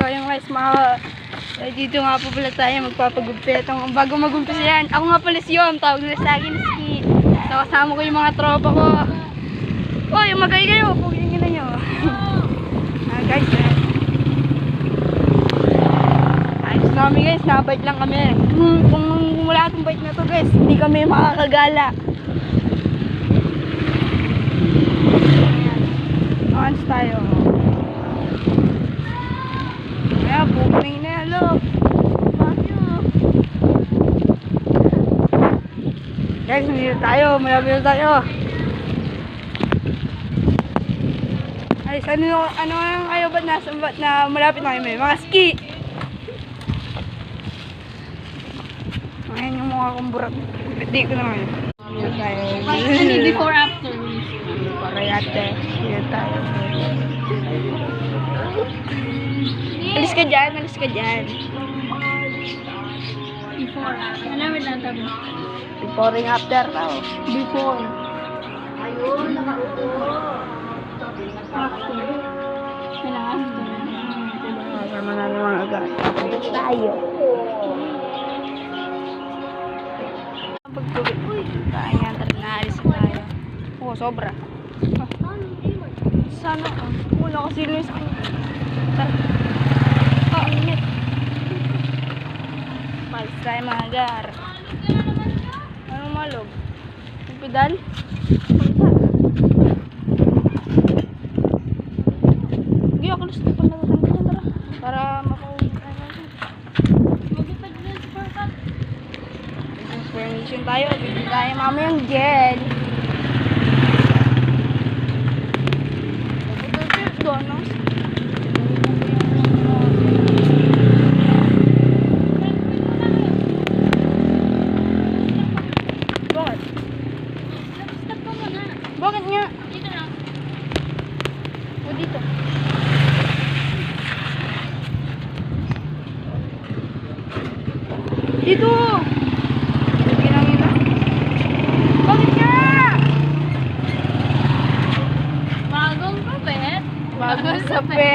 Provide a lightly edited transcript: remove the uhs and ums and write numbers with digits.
So yung guys, dito nga po pala tayo magpapagupit. Bago magumpisa yan, ako nga pala si Yom, tawag nila sa akin Ski. So kasama ko yung mga tropa ko. Oh, yung magay kayo, pugingin na nyo. Guys, ayos na kami guys, nabite lang kami. Kung wala itong bite na to guys, hindi kami makakagala. Aans tayo. Kaya booking na yan, look. Guys, nandito tayo. Malapit na tayo. Ay, ano ang kayo ba't na malapit na kayo? Mga ski! Ayan yung mukha kong burak. Hindi ko na ngayon. Ano, before, after? Parayate. Dito tayo. Alis ka dyan, alis ka dyan. Before, after. Ano namin lang tabi? Before and after tao. Before. Ayun, nakaupo. After. Kailangan after. Kasama na naman agad. Tayo. Pagtubig. Uy, ayan, tara na, alis na tayo. Oo, sobra. Sana, wala kasi luis ako. Tara. Ang init. Malis tayo mga gar. Anong malog? Yung pedal? Hindi ako gusto pa nagtatang ko tara. Para makauwi tayo. Magipad na sa parkat. Transformation tayo. Bibili tayo mamayang gel. Doon, no? Bakit nga? Dito na. O dito. Dito! Sige lang nila. Bakit nga? Bagong kapit. Bagong sapet.